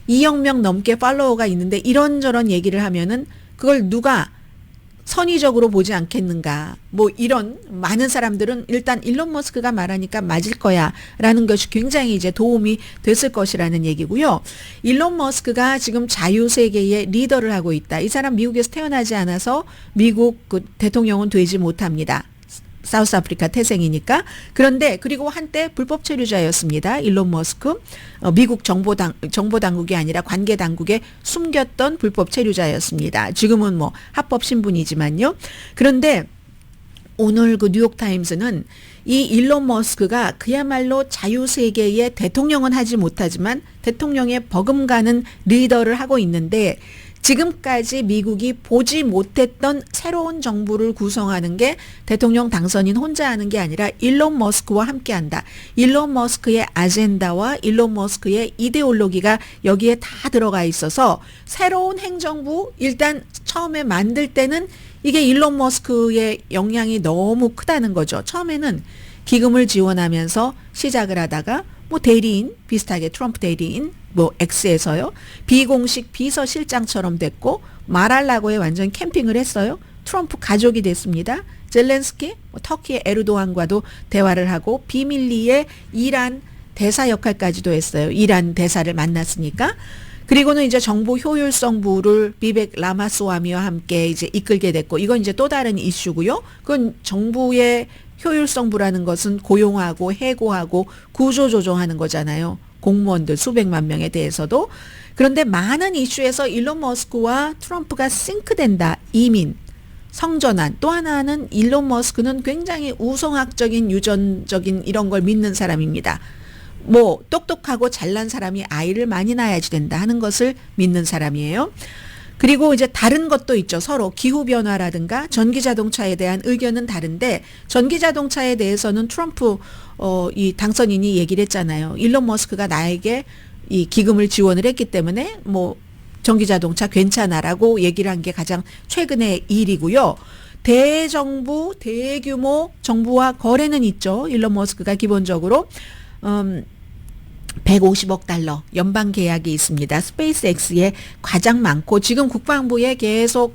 2억 명 넘게 팔로워가 있는데 이런저런 얘기를 하면은 그걸 누가 선의적으로 보지 않겠는가. 뭐 이런 많은 사람들은 일단 일론 머스크가 말하니까 맞을 거야 라는 것이 굉장히 이제 도움이 됐을 것이라는 얘기고요. 일론 머스크가 지금 자유세계의 리더를 하고 있다. 이 사람 미국에서 태어나지 않아서 미국 그 대통령은 되지 못합니다. 사우스 아프리카 태생이니까. 그런데 그리고 한때 불법 체류자였습니다. 일론 머스크. 미국 정보당국이 아니라 관계당국에 숨겼던 불법 체류자였습니다. 지금은 뭐 합법 신분이지만요. 그런데 오늘 그 뉴욕타임스는 이 일론 머스크가 그야말로 자유세계의 대통령은 하지 못하지만 대통령의 버금가는 리더를 하고 있는데 지금까지 미국이 보지 못했던 새로운 정부를 구성하는 게 대통령 당선인 혼자 하는 게 아니라 일론 머스크와 함께한다. 일론 머스크의 아젠다와 일론 머스크의 이데올로기가 여기에 다 들어가 있어서 새로운 행정부 일단 처음에 만들 때는 이게 일론 머스크의 영향이 너무 크다는 거죠. 처음에는 기금을 지원하면서 시작을 하다가 뭐 대리인 비슷하게 트럼프 대리인 뭐 X에서요. 비공식 비서실장처럼 됐고 마랄라고에 완전 캠핑을 했어요. 트럼프 가족이 됐습니다. 젤렌스키 터키의 에르도안과도 대화를 하고 비밀리에 이란 대사 역할까지도 했어요. 이란 대사를 만났으니까. 그리고는 이제 정보 효율성부를 비벡 라마스와미와 함께 이제 이끌게 됐고 이건 이제 또 다른 이슈고요. 그건 정부의 효율성부라는 것은 고용하고 해고하고 구조조정하는 거잖아요. 공무원들 수백만 명에 대해서도. 그런데 많은 이슈에서 일론 머스크와 트럼프가 싱크된다. 이민, 성전환. 또 하나는 일론 머스크는 굉장히 우성학적인 유전적인 이런 걸 믿는 사람입니다. 뭐 똑똑하고 잘난 사람이 아이를 많이 낳아야지 된다 하는 것을 믿는 사람이에요. 그리고 이제 다른 것도 있죠. 서로 기후변화라든가 전기자동차에 대한 의견은 다른데 전기자동차에 대해서는 트럼프 이 당선인이 얘기를 했잖아요. 일론 머스크가 나에게 이 기금을 지원을 했기 때문에 뭐 전기자동차 괜찮아라고 얘기를 한 게 가장 최근의 일이고요. 대정부, 대규모 정부와 거래는 있죠. 일론 머스크가 기본적으로 150억 달러 연방 계약이 있습니다. 스페이스X에 가장 많고 지금 국방부에 계속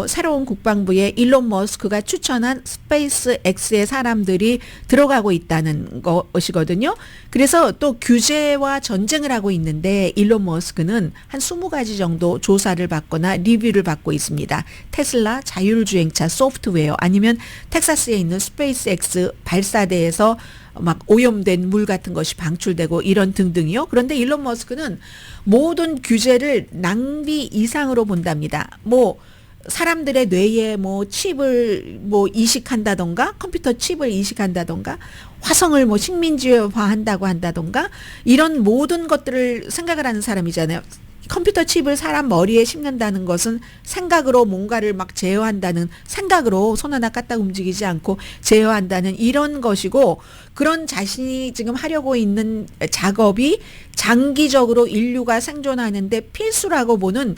새로운 국방부에 일론 머스크가 추천한 스페이스X의 사람들이 들어가고 있다는 것이거든요. 그래서 또 규제와 전쟁을 하고 있는데 일론 머스크는 한 20가지 정도 조사를 받거나 리뷰를 받고 있습니다. 테슬라 자율주행차 소프트웨어 아니면 텍사스에 있는 스페이스X 발사대에서 막 오염된 물 같은 것이 방출되고 이런 등등이요. 그런데 일론 머스크는 모든 규제를 낭비 이상으로 본답니다. 뭐 사람들의 뇌에 뭐 칩을 뭐 이식한다던가 컴퓨터 칩을 이식한다던가 화성을 뭐 식민지화한다고 한다던가 이런 모든 것들을 생각을 하는 사람이잖아요. 컴퓨터 칩을 사람 머리에 심는다는 것은 생각으로 뭔가를 막 제어한다는 생각으로 손 하나 까딱 움직이지 않고 제어한다는 이런 것이고 그런 자신이 지금 하려고 있는 작업이 장기적으로 인류가 생존하는데 필수라고 보는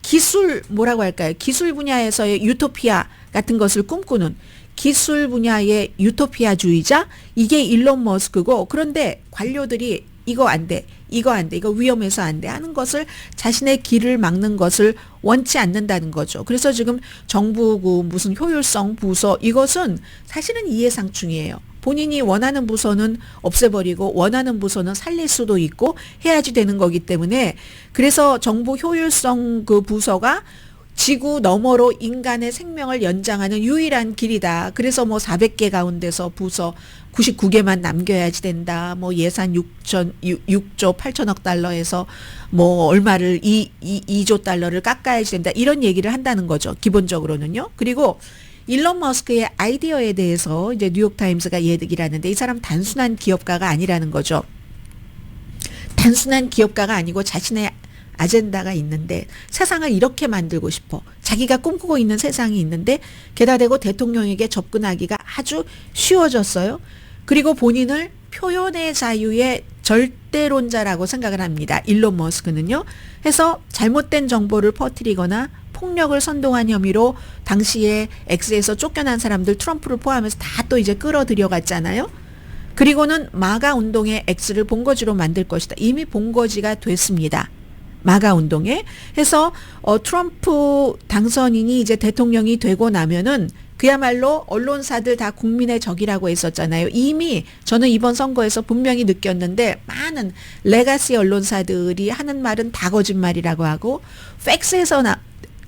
기술 뭐라고 할까요? 기술 분야에서의 유토피아 같은 것을 꿈꾸는 기술 분야의 유토피아주의자 이게 일론 머스크고 그런데 관료들이 이거 안 돼. 이거 안 돼. 이거 위험해서 안 돼. 하는 것을 자신의 길을 막는 것을 원치 않는다는 거죠. 그래서 지금 정부 무슨 효율성 부서 이것은 사실은 이해상충이에요. 본인이 원하는 부서는 없애버리고 원하는 부서는 살릴 수도 있고 해야지 되는 거기 때문에 그래서 정부 효율성 그 부서가 지구 너머로 인간의 생명을 연장하는 유일한 길이다. 그래서 뭐 400개 가운데서 부서 99개만 남겨야지 된다. 뭐 예산 6조 8천억 달러에서 뭐 얼마를 2조 달러를 깎아야지 된다. 이런 얘기를 한다는 거죠. 기본적으로는요. 그리고 일론 머스크의 아이디어에 대해서 이제 뉴욕타임스가 얘기를 하는데 이 사람 단순한 기업가가 아니라는 거죠. 단순한 기업가가 아니고 자신의 아젠다가 있는데 세상을 이렇게 만들고 싶어. 자기가 꿈꾸고 있는 세상이 있는데 게다 대고 대통령에게 접근하기가 아주 쉬워졌어요. 그리고 본인을 표현의 자유의 절대론자라고 생각을 합니다. 일론 머스크는요. 해서 잘못된 정보를 퍼뜨리거나 폭력을 선동한 혐의로 당시에 X에서 쫓겨난 사람들 트럼프를 포함해서 다 또 이제 끌어들여 갔잖아요. 그리고는 마가 운동에 X를 본거지로 만들 것이다. 이미 본거지가 됐습니다. 마가 운동에 해서 트럼프 당선인이 이제 대통령이 되고 나면은 그야말로 언론사들 다 국민의 적이라고 했었잖아요. 이미 저는 이번 선거에서 분명히 느꼈는데 많은 레가시 언론사들이 하는 말은 다 거짓말이라고 하고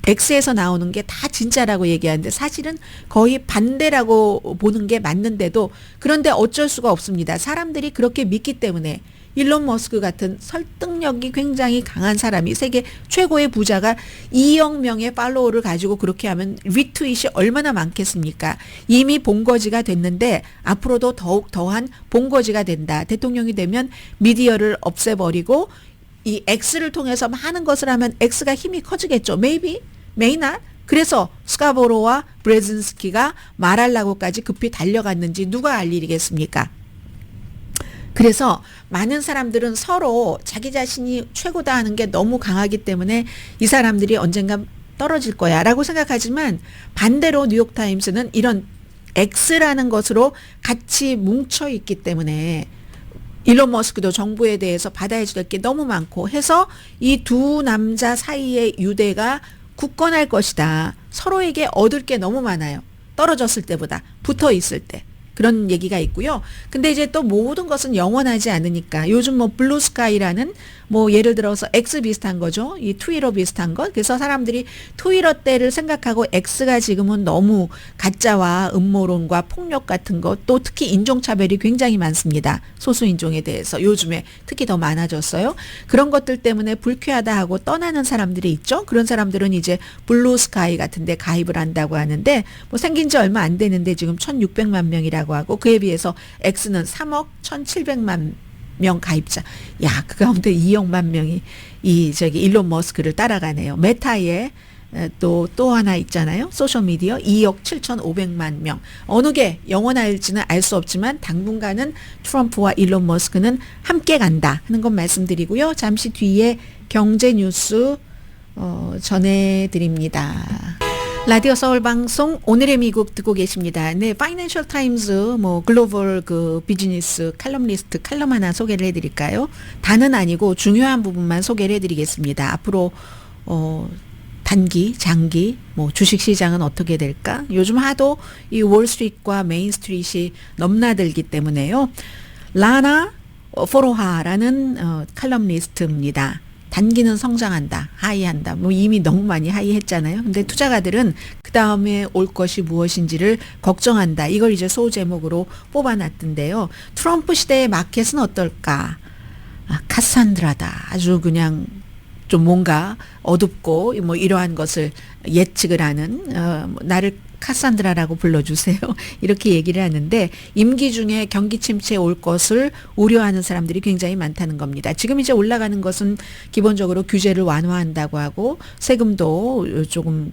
X에서 나오는 게 다 진짜라고 얘기하는데 사실은 거의 반대라고 보는 게 맞는데도 그런데 어쩔 수가 없습니다. 사람들이 그렇게 믿기 때문에 일론 머스크 같은 설득력이 굉장히 강한 사람이 세계 최고의 부자가 2억 명의 팔로워를 가지고 그렇게 하면 리트윗이 얼마나 많겠습니까? 이미 본거지가 됐는데 앞으로도 더욱 더한 본거지가 된다. 대통령이 되면 미디어를 없애버리고 이 X를 통해서 많은 것을 하면 X가 힘이 커지겠죠. Maybe, may not. 그래서 스카보로와 브레진스키가 말하려고까지 급히 달려갔는지 누가 알 일이겠습니까? 그래서 많은 사람들은 서로 자기 자신이 최고다 하는 게 너무 강하기 때문에 이 사람들이 언젠가 떨어질 거야 라고 생각하지만 반대로 뉴욕타임스는 이런 X라는 것으로 같이 뭉쳐 있기 때문에 일론 머스크도 정부에 대해서 받아야 될 게 너무 많고 해서 이 두 남자 사이의 유대가 굳건할 것이다. 서로에게 얻을 게 너무 많아요. 떨어졌을 때보다 붙어 있을 때. 그런 얘기가 있고요. 근데 이제 또 모든 것은 영원하지 않으니까 요즘 뭐 블루스카이라는 뭐 예를 들어서 X 비슷한 거죠. 이 트위터 비슷한 것. 그래서 사람들이 트위터 때를 생각하고 X가 지금은 너무 가짜와 음모론과 폭력 같은 것 또 특히 인종차별이 굉장히 많습니다. 소수인종에 대해서 요즘에 특히 더 많아졌어요. 그런 것들 때문에 불쾌하다 하고 떠나는 사람들이 있죠. 그런 사람들은 이제 블루스카이 같은 데 가입을 한다고 하는데 뭐 생긴 지 얼마 안 되는데 지금 1600만 명이라고 하고 그에 비해서 X는 3억 1700만 명 가입자. 야, 그 가운데 2억만 명이 일론 머스크를 따라가네요. 메타에 또 하나 있잖아요. 소셜미디어 2억 7,500만 명. 어느 게 영원할지는 알 수 없지만 당분간은 트럼프와 일론 머스크는 함께 간다 하는 건 말씀드리고요. 잠시 뒤에 경제 뉴스 전해드립니다. 라디오 서울 방송 오늘의 미국 듣고 계십니다. 네, 파이낸셜 타임즈 뭐 글로벌 그 비즈니스 칼럼니스트 칼럼 하나 소개를 해드릴까요? 다는 아니고 중요한 부분만 소개를 해드리겠습니다. 앞으로 단기, 장기, 뭐 주식 시장은 어떻게 될까? 요즘 하도 이 월스트리트과 메인스트리트이 넘나들기 때문에요. 라나 포로하라는 칼럼니스트입니다. 단기는 성장한다, 하이한다. 뭐 이미 너무 많이 하이했잖아요. 근데 투자가들은 그 다음에 올 것이 무엇인지를 걱정한다. 이걸 이제 소제목으로 뽑아놨던데요. 트럼프 시대의 마켓은 어떨까? 카산드라다. 아주 그냥 좀 뭔가 어둡고 뭐 이러한 것을 예측을 하는 나를 카산드라라고 불러주세요. 이렇게 얘기를 하는데 임기 중에 경기 침체 올 것을 우려하는 사람들이 굉장히 많다는 겁니다. 지금 이제 올라가는 것은 기본적으로 규제를 완화한다고 하고 세금도 조금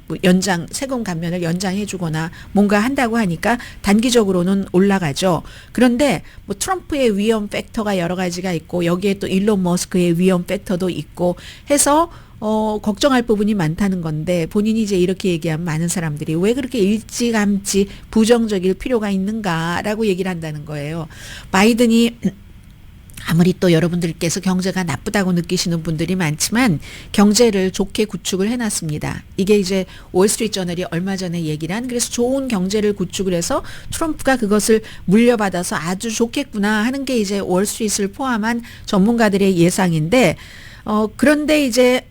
세금 감면을 연장해 주거나 뭔가 한다고 하니까 단기적으로는 올라가죠. 그런데 뭐 트럼프의 위험 팩터가 여러 가지가 있고 여기에 또 일론 머스크의 위험 팩터도 있고 해서 걱정할 부분이 많다는 건데 본인이 이제 이렇게 얘기하면 많은 사람들이 왜 그렇게 일찌감치 부정적일 필요가 있는가라고 얘기를 한다는 거예요. 바이든이 아무리 또 여러분들께서 경제가 나쁘다고 느끼시는 분들이 많지만 경제를 좋게 구축을 해놨습니다. 이게 이제 월스트리트 저널이 얼마 전에 얘기를 한 그래서 좋은 경제를 구축을 해서 트럼프가 그것을 물려받아서 아주 좋겠구나 하는 게 이제 월스트리트를 포함한 전문가들의 예상인데 그런데 이제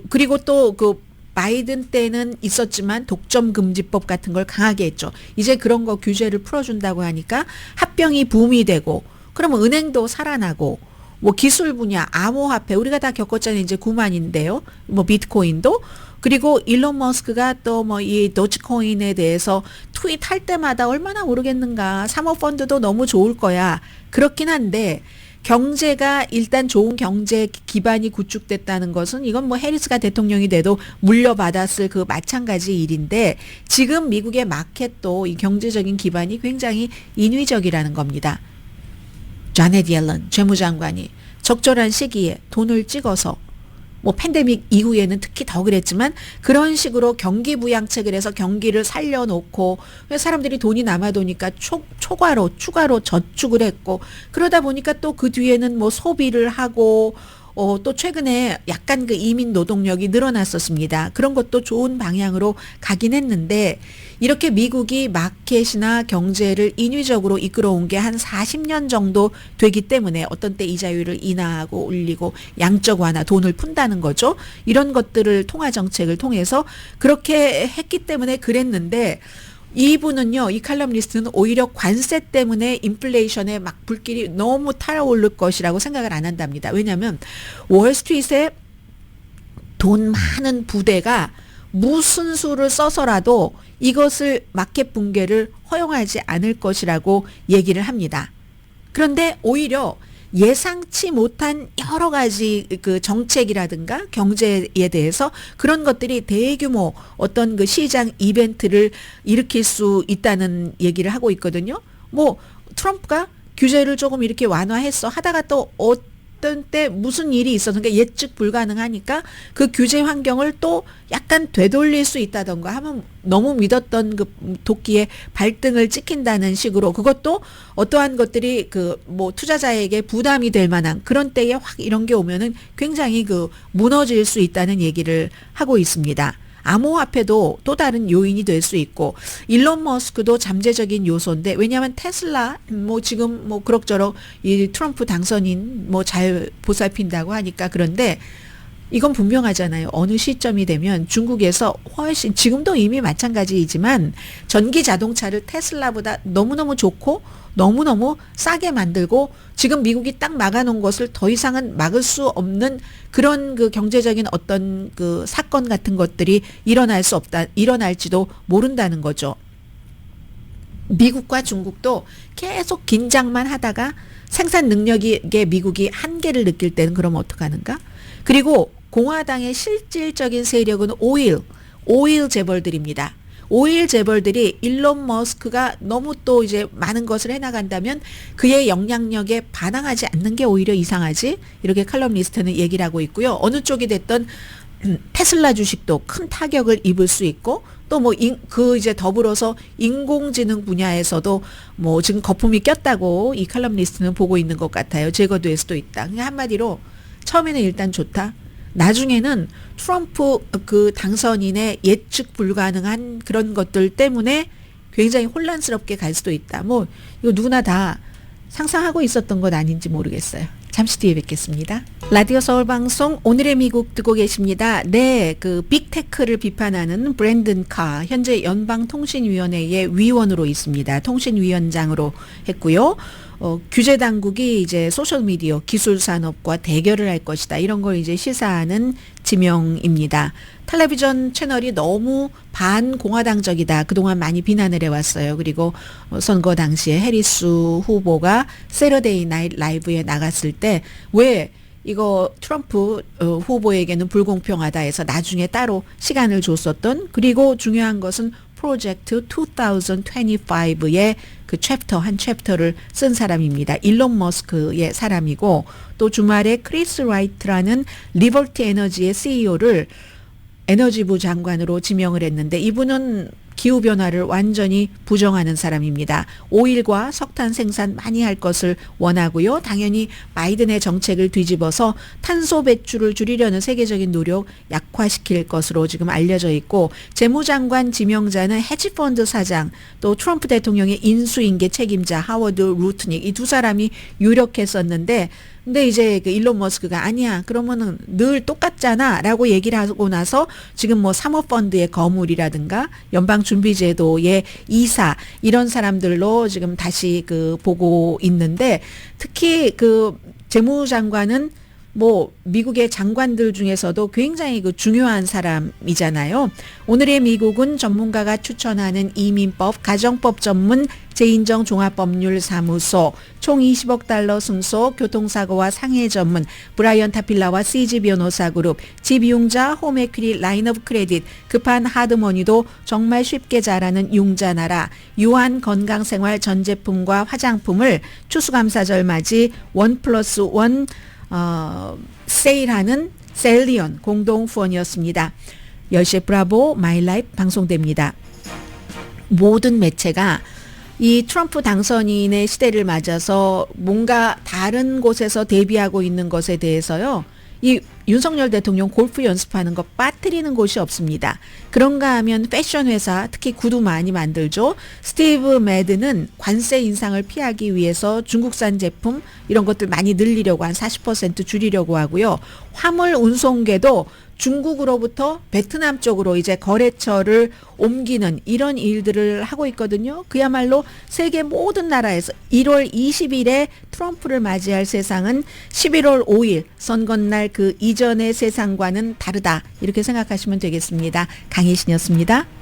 그리고 또 그 바이든 때는 있었지만 독점 금지법 같은 걸 강하게 했죠. 이제 그런 거 규제를 풀어준다고 하니까 합병이 붐이 되고 그러면 은행도 살아나고 뭐 기술 분야 암호화폐 우리가 다 겪었잖아요. 이제 9만인데요. 뭐 비트코인도 그리고 일론 머스크가 또 뭐 이 도지코인에 대해서 트윗할 때마다 얼마나 오르겠는가. 사모펀드도 너무 좋을 거야. 그렇긴 한데 경제가 일단 좋은 경제 기반이 구축됐다는 것은 이건 뭐 해리스가 대통령이 돼도 물려받았을 그 마찬가지 일인데 지금 미국의 마켓도 이 경제적인 기반이 굉장히 인위적이라는 겁니다. 자넷 옐런 재무장관이 적절한 시기에 돈을 찍어서 뭐 팬데믹 이후에는 특히 더 그랬지만 그런 식으로 경기 부양책을 해서 경기를 살려놓고 사람들이 돈이 남아도니까 추가로 저축을 했고 그러다 보니까 또 그 뒤에는 뭐 소비를 하고 또 최근에 약간 그 이민 노동력이 늘어났었습니다. 그런 것도 좋은 방향으로 가긴 했는데 이렇게 미국이 마켓이나 경제를 인위적으로 이끌어온 게 한 40년 정도 되기 때문에 어떤 때 이자율을 인하하고 올리고 양적 완화 돈을 푼다는 거죠. 이런 것들을 통화 정책을 통해서 그렇게 했기 때문에 그랬는데 이분은요, 이 칼럼니스트는 오히려 관세 때문에 인플레이션에 막 불길이 너무 타오를 것이라고 생각을 안 한답니다. 왜냐하면 월스트리트에 돈 많은 부대가 무슨 수를 써서라도 이것을 마켓 붕괴를 허용하지 않을 것이라고 얘기를 합니다. 그런데 오히려 예상치 못한 여러 가지 그 정책이라든가 경제에 대해서 그런 것들이 대규모 어떤 그 시장 이벤트를 일으킬 수 있다는 얘기를 하고 있거든요. 뭐 트럼프가 규제를 조금 이렇게 완화했어 하다가 또 어떤 때 무슨 일이 있었는가 예측 불가능하니까 그 규제 환경을 또 약간 되돌릴 수 있다던가 하면 너무 믿었던 그 도끼에 발등을 찍힌다는 식으로 그것도 어떠한 것들이 그 뭐 투자자에게 부담이 될 만한 그런 때에 확 이런 게 오면은 굉장히 그 무너질 수 있다는 얘기를 하고 있습니다. 암호화폐도 또 다른 요인이 될 수 있고 일론 머스크도 잠재적인 요소인데 왜냐하면 테슬라 뭐 지금 뭐 그럭저럭 이 트럼프 당선인 뭐 잘 보살핀다고 하니까 그런데 이건 분명하잖아요. 어느 시점이 되면 중국에서 훨씬 지금도 이미 마찬가지이지만 전기 자동차를 테슬라보다 너무너무 좋고 너무너무 싸게 만들고 지금 미국이 딱 막아놓은 것을 더 이상은 막을 수 없는 그런 그 경제적인 어떤 그 사건 같은 것들이 일어날지도 모른다는 거죠. 미국과 중국도 계속 긴장만 하다가 생산 능력에 미국이 한계를 느낄 때는 그럼 어떡하는가? 그리고 공화당의 실질적인 세력은 오일 재벌들입니다. 오일 재벌들이 일론 머스크가 너무 또 이제 많은 것을 해나간다면 그의 영향력에 반항하지 않는 게 오히려 이상하지? 이렇게 칼럼니스트는 얘기를 하고 있고요. 어느 쪽이 됐든 테슬라 주식도 큰 타격을 입을 수 있고 또 뭐 그 이제 더불어서 인공지능 분야에서도 뭐 지금 거품이 꼈다고 이 칼럼니스트는 보고 있는 것 같아요. 제거될 수도 있다. 그냥 한마디로 처음에는 일단 좋다. 나중에는 트럼프 그 당선인의 예측 불가능한 그런 것들 때문에 굉장히 혼란스럽게 갈 수도 있다. 뭐 이거 누구나 다 상상하고 있었던 것 아닌지 모르겠어요. 잠시 뒤에 뵙겠습니다. 라디오 서울 방송 오늘의 미국 듣고 계십니다. 네, 그 빅테크를 비판하는 브랜든 카 현재 연방통신위원회의 위원으로 있습니다. 통신위원장으로 했고요. 규제 당국이 이제 소셜미디어 기술 산업과 대결을 할 것이다. 이런 걸 이제 시사하는 지명입니다. 텔레비전 채널이 너무 반공화당적이다. 그동안 많이 비난을 해왔어요. 그리고 선거 당시에 해리스 후보가 세러데이 나이트 라이브에 나갔을 때 왜 이거 트럼프 후보에게는 불공평하다 해서 나중에 따로 시간을 줬었던 그리고 중요한 것은 프로젝트 2025의 그 한 챕터를 쓴 사람입니다. 일론 머스크의 사람이고 또 주말에 크리스 라이트라는 리버티 에너지의 CEO를 에너지부 장관으로 지명을 했는데 이분은 기후변화를 완전히 부정하는 사람입니다. 오일과 석탄 생산 많이 할 것을 원하고요. 당연히 바이든의 정책을 뒤집어서 탄소 배출을 줄이려는 세계적인 노력 약화시킬 것으로 지금 알려져 있고 재무장관 지명자는 헤지펀드 사장 또 트럼프 대통령의 인수인계 책임자 하워드 루트닉 이 두 사람이 유력했었는데 근데 이제 그 일론 머스크가 아니야 그러면은 늘 똑같잖아 라고 얘기를 하고 나서 지금 뭐 사모펀드의 거물이라든가 연방준비제도의 이사 이런 사람들로 지금 다시 그 보고 있는데 특히 그 재무장관은 뭐 미국의 장관들 중에서도 굉장히 그 중요한 사람이잖아요. 오늘의 미국은 전문가가 추천하는 이민법, 가정법 전문 재인정 종합법률사무소, 총 20억 달러 승소, 교통사고와 상해 전문, 브라이언 타필라와 CG 변호사 그룹, 집융자, 홈에퀴리, 라인 오브 크레딧, 급한 하드머니도 정말 쉽게 잘하는 융자나라, 유한 건강생활 전 제품과 화장품을 추수감사절 맞이 1+1 세일하는 셀리온 공동 후원이었습니다. 10시에 브라보 마이 라이프 방송됩니다. 모든 매체가 이 트럼프 당선인의 시대를 맞아서 뭔가 다른 곳에서 대비하고 있는 것에 대해서요. 이 윤석열 대통령 골프 연습하는 거 빠뜨리는 곳이 없습니다. 그런가 하면 패션 회사, 특히 구두 많이 만들죠. 스티브 매드는 관세 인상을 피하기 위해서 중국산 제품 이런 것들 많이 늘리려고 한 40% 줄이려고 하고요. 화물 운송계도 중국으로부터 베트남 쪽으로 이제 거래처를 옮기는 이런 일들을 하고 있거든요. 그야말로 세계 모든 나라에서 1월 20일에 트럼프를 맞이할 세상은 11월 5일 선거날 그 이전의 세상과는 다르다. 이렇게 생각하시면 되겠습니다. 강혜신이었습니다.